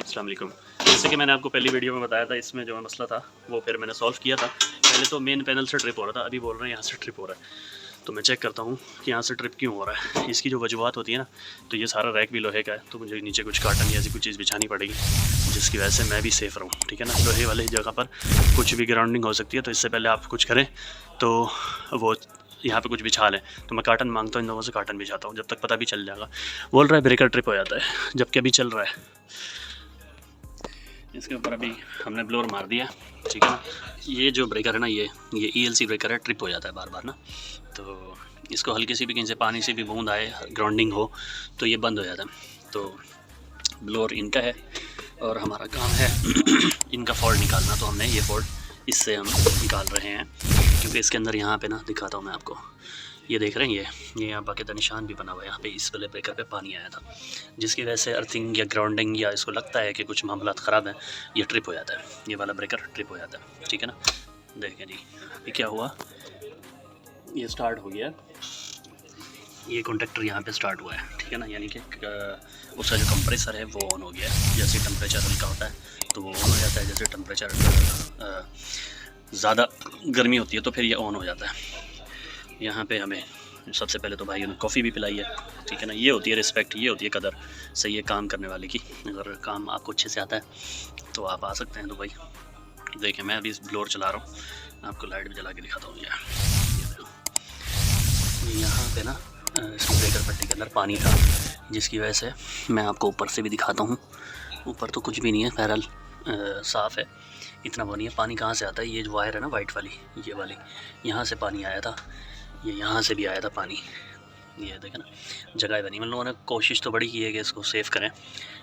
अस्सलाम वालेकुम। जैसे कि मैंने आपको पहली वीडियो में बताया था, इसमें जो मसला था वो फिर मैंने सॉल्व किया था। पहले तो मेन पैनल से ट्रिप हो रहा था, अभी बोल रहे हैं यहाँ से ट्रिप हो रहा है। तो मैं चेक करता हूँ कि यहाँ से ट्रिप क्यों हो रहा है। इसकी जो वजूहत होती है ना, तो ये सारा रैक भी लोहे का है, तो मुझे नीचे कुछ कार्टन या ऐसी कुछ चीज़ बिछानी पड़ेगी जिसकी वजह से मैं भी सेफ़ रहूँ, ठीक है ना। लोहे वाली जगह पर कुछ भी ग्राउंडिंग हो सकती है, तो इससे पहले आप कुछ करें तो वो यहाँ पे कुछ बिछा लें। तो मैं कार्टन मांगता हूँ, इन लोगों से कार्टन बिछाता हूँ, जब तक पता भी चल जाएगा। बोल रहा है ब्रेकर ट्रिप हो जाता है, जबकि अभी चल रहा है। इसके ऊपर अभी हमने ब्लोर मार दिया, ठीक है ना। ये जो ब्रेकर है ना, ये ELC ब्रेकर है, ट्रिप हो जाता है बार बार ना। तो इसको हल्की सी भी कहीं से पानी से भी बूंद आए, ग्राउंडिंग हो, तो ये बंद हो जाता है। तो ब्लोर इनका है और हमारा काम है इनका फॉल्ट निकालना। तो हमने ये फॉल्ट इससे हम निकाल रहे हैं, क्योंकि इसके अंदर यहाँ पे ना दिखाता हूँ मैं आपको, ये देख रहे हैं, ये यहाँ बाकायदा निशान भी बना हुआ है। यहाँ पे इस वाले ब्रेकर पे पानी आया था, जिसकी वजह से अर्थिंग या ग्राउंडिंग या इसको लगता है कि कुछ मामला ख़राब है, ये ट्रिप हो जाता है। ये वाला ब्रेकर ट्रिप हो जाता है, ठीक है ना। देखें जी, ये क्या हुआ, ये स्टार्ट हो गया, ये कॉन्टेक्टर यहाँ पे स्टार्ट हुआ है, ठीक है ना। यानी कि उसका जो कंप्रेसर है वो ऑन हो गया है। जैसे टेम्परेचर हल्का होता है तो वो ऑन हो जाता है, जैसे टेम्परेचर ज़्यादा गर्मी होती है तो फिर ये ऑन हो जाता है। यहाँ पे हमें सबसे पहले तो भाई उन्हें कॉफ़ी भी पिलाई है, ठीक है ना। ये होती है रिस्पेक्ट, ये होती है कदर सही है काम करने वाले की। अगर काम आपको अच्छे से आता है तो आप आ सकते हैं। तो भाई देखें, मैं अभी इस ब्लोर चला रहा हूँ, आपको लाइट भी जला के दिखाता हूँ। यहाँ पे ना इस ब्रेकर पट्टी के अंदर पानी था, जिसकी वजह से मैं आपको ऊपर से भी दिखाता हूँ। ऊपर तो कुछ भी नहीं है, बहरहाल साफ़ है, इतना वो नहीं है। पानी कहाँ से आता है, ये जो वायर है ना वाइट वाली, ये वाली, यहाँ से पानी आया था, ये यहाँ से भी आया था पानी। ये देखें ना, जगह बनी। मतलब लोगों ने कोशिश तो बड़ी की है कि इसको सेव करें,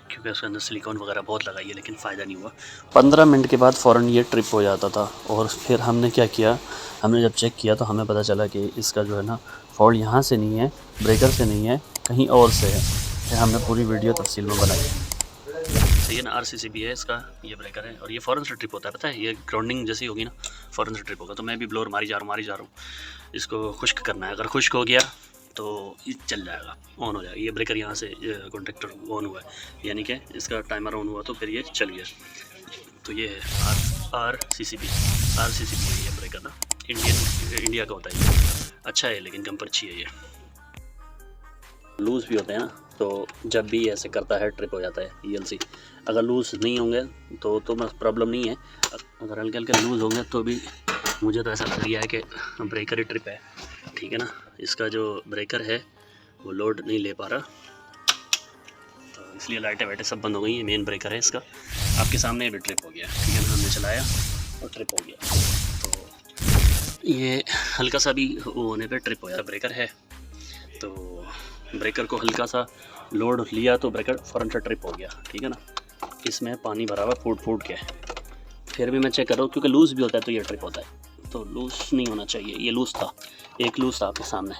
क्योंकि उसके अंदर सिलिकॉन वगैरह बहुत लगाई है, लेकिन फ़ायदा नहीं हुआ। 15 मिनट के बाद फ़ौरन ये ट्रिप हो जाता था। और फिर हमने क्या किया, हमने जब चेक किया तो हमें पता चला कि इसका जो है ना फॉल्ट यहाँ से नहीं है, ब्रेकर से नहीं है, कहीं और से है। फिर हमने पूरी वीडियो तफसील में बनाई है। सही है ना, RCCB है इसका, ये ब्रेकर है और ये फ़ौरन से ट्रिप होता है। पता है, ये ग्राउंडिंग जैसी होगी ना फ़ौरन से ट्रिप होगा। तो मैं भी ब्लोर मारी जा रहा हूँ, इसको खुश्क करना है। अगर खुश्क हो गया तो ये चल जाएगा, ऑन हो जाएगा। ये ब्रेकर यहाँ से कॉन्टेक्टर ऑन हुआ है, यानी कि इसका टाइमर ऑन हुआ तो फिर ये चल गया। तो ये है RCCB है ये ब्रेकर ना, इंडिया का होता है ये। अच्छा है, लेकिन कंपनी अच्छी है। ये लूज़ भी होते हैं ना, तो जब भी ऐसे करता है ट्रिप हो जाता है ELC। अगर लूज़ नहीं होंगे तो प्रॉब्लम नहीं है, अगर हल्के हल्के लूज़ होंगे तो भी मुझे तो ऐसा लग रहा है कि ब्रेकर ही ट्रिप है, ठीक है ना। इसका जो ब्रेकर है वो लोड नहीं ले पा रहा, तो इसलिए लाइटें वाइटें सब बंद हो गई। ये मेन ब्रेकर है इसका, आपके सामने भी ट्रिप हो गया, ठीक है ना। हमने चलाया और ट्रिप हो गया, तो ये हल्का सा भी होने पे ट्रिप हो गया। ब्रेकर है तो ब्रेकर को हल्का सा लोड लिया तो ब्रेकर फ़ौरन से ट्रिप हो गया, ठीक है ना। इसमें पानी भरा हुआ फूट के, फिर भी मैं चेक कर रहा हूँ, क्योंकि लूज़ भी होता है तो ये ट्रिप होता है। तो लूज़ नहीं होना चाहिए, ये लूज़ था, एक लूज़ था आपके सामने,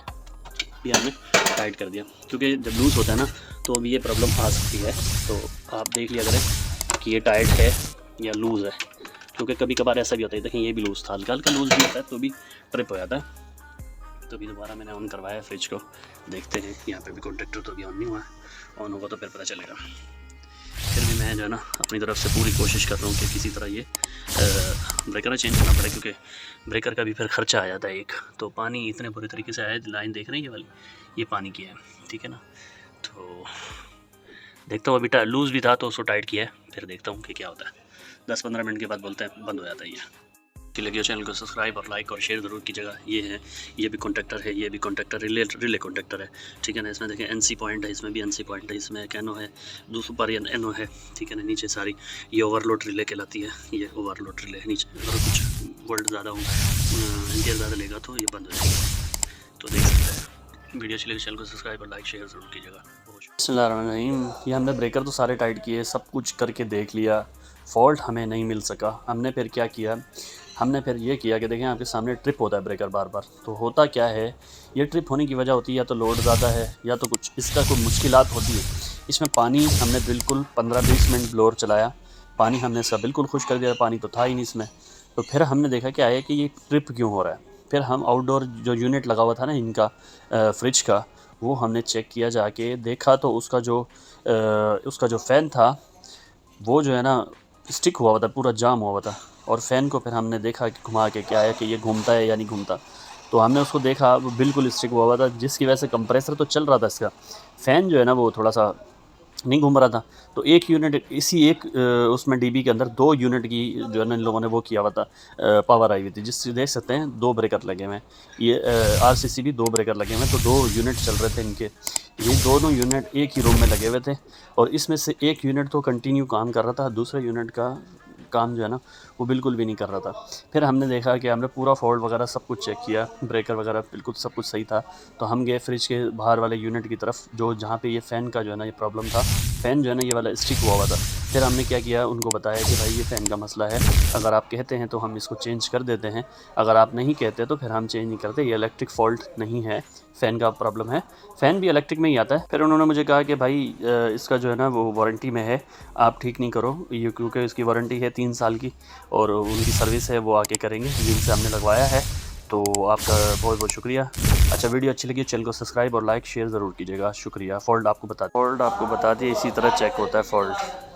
ये हमने टाइट कर दिया। क्योंकि जब लूज़ होता है ना तो अभी ये प्रॉब्लम आ सकती है। तो आप देख लिया करें कि ये टाइट है या लूज़ है, क्योंकि कभी कभार ऐसा भी होता है। देखें, ये भी लूज़ था, हल्का हल्का लूज़ भी होता है तो भी ट्रिप हो जाता है। तो अभी दोबारा मैंने ऑन करवाया फ्रिज को, देखते हैं। यहाँ पे भी कॉन्टेक्टर तो अभी ऑन नहीं हुआ है, ऑन होगा तो फिर पता चलेगा। फिर भी मैं जो है ना अपनी तरफ से पूरी कोशिश कर रहा हूँ कि किसी तरह ये ब्रेकर चेंज करना पड़े, क्योंकि ब्रेकर का भी फिर ख़र्चा आ जाता है एक। तो पानी इतने बुरे तरीके से आया, लाइन देख रहे हैं ये वाली, ये पानी की है, ठीक है ना। तो देखता हूँ, अभी लूज़ भी था तो उसको टाइट किया है, फिर देखता हूँ कि क्या होता है। 10-15 मिनट के बाद बोलते हैं बंद हो जाता है ये। कि लगे चैनल को सब्सक्राइब और लाइक और शेयर ज़रूर कीजिएगा। ये है, ये भी कॉन्टेक्टर है, ये भी कॉन्टेक्टर रिले कॉन्टेक्टर है, ठीक है ना। इसमें देखें NC पॉइंट है, इसमें भी NC पॉइंट है, इसमें कैनो है, दूसरे पर ये NO है, ठीक है ना। नीचे सारी ये ओवरलोड रिले कहलाती है, ये ओवरलोड रिले नीचे। अगर कुछ वोल्ट ज़्यादा हो, एम्पियर ज़्यादा लेगा तो ये बंद हो जाएगा। तो देख सकते हैं, वीडियो चलेगी, चैनल को सब्सक्राइब और लाइक शेयर ज़रूर कीजिएगा। बिस्मिल्लाहिर्रहमानिर्रहीम। ये हमने ब्रेकर तो सारे टाइट किए, सब कुछ करके देख लिया, फ़ॉल्ट हमें नहीं मिल सका। हमने फिर क्या किया, हमने फिर ये किया कि देखें आपके सामने ट्रिप होता है ब्रेकर बार बार। तो होता क्या है, ये ट्रिप होने की वजह होती है या तो लोड ज़्यादा है या तो कुछ इसका कोई मुश्किलात होती है। इसमें पानी हमने बिल्कुल 15-20 मिनट ब्लोअर चलाया, पानी हमने सब बिल्कुल खुश कर दिया, पानी तो था ही नहीं इसमें। तो फिर हमने देखा क्या है कि ये ट्रिप क्यों हो रहा है। फिर हम आउटडोर जो यूनिट लगा हुआ था ना इनका फ्रिज का, वो हमने चेक किया, जाके देखा तो उसका जो फ़ैन था वो जो है ना स्टिक हुआ हुआ था, पूरा जाम हुआ हुआ था। और फ़ैन को फिर हमने देखा कि घुमा के क्या है कि ये घूमता है या नहीं घूमता। तो हमने उसको देखा, वो बिल्कुल स्टिक हुआ हुआ था, जिसकी वजह से कंप्रेसर तो चल रहा था इसका, फ़ैन जो है ना वो थोड़ा-सा नहीं घूम रहा था। तो एक यूनिट इसी एक उसमें डीबी के अंदर 2 यूनिट की जो है ना इन लोगों ने वो किया हुआ था, पावर आई हुई थी, जिससे देख सकते हैं 2 ब्रेकर लगे हुए हैं। ये आरसीसी भी 2 ब्रेकर लगे हुए हैं, तो 2 यूनिट चल रहे थे इनके। ये दोनों यूनिट एक ही रूम में लगे हुए थे और इसमें से एक यूनिट तो कंटिन्यू काम कर रहा था, दूसरे यूनिट का काम जो है ना वो बिल्कुल भी नहीं कर रहा था। फिर हमने देखा कि हमने पूरा फॉल्ट वगैरह सब कुछ चेक किया, ब्रेकर वगैरह बिल्कुल सब कुछ सही था। तो हम गए फ्रिज के बाहर वाले यूनिट की तरफ, जो जहाँ पे ये फ़ैन का जो है ना ये प्रॉब्लम था, फ़ैन जो है ना ये वाला स्टिक हुआ हुआ था। फिर हमने क्या किया, उनको बताया कि भाई ये फ़ैन का मसला है, अगर आप कहते हैं तो हम इसको चेंज कर देते हैं, अगर आप नहीं कहते तो फिर हम चेंज नहीं करते, ये इलेक्ट्रिक फ़ॉल्ट नहीं है, फ़ैन का प्रॉब्लम है, फ़ैन भी इलेक्ट्रिक में ही आता है। फिर उन्होंने मुझे कहा कि भाई इसका जो है ना वो वारंटी में है, आप ठीक नहीं करो ये, क्योंकि इसकी वारंटी है 3 साल की और उनकी सर्विस है वो आके करेंगे जिनसे हमने लगवाया है। तो आपका बहुत बहुत शुक्रिया। अच्छा, वीडियो अच्छी लगी चैनल को सब्सक्राइब और लाइक शेयर ज़रूर कीजिएगा। शुक्रिया। फ़ॉल्ट आपको बता दिया, इसी तरह चेक होता है फ़ॉल्ट।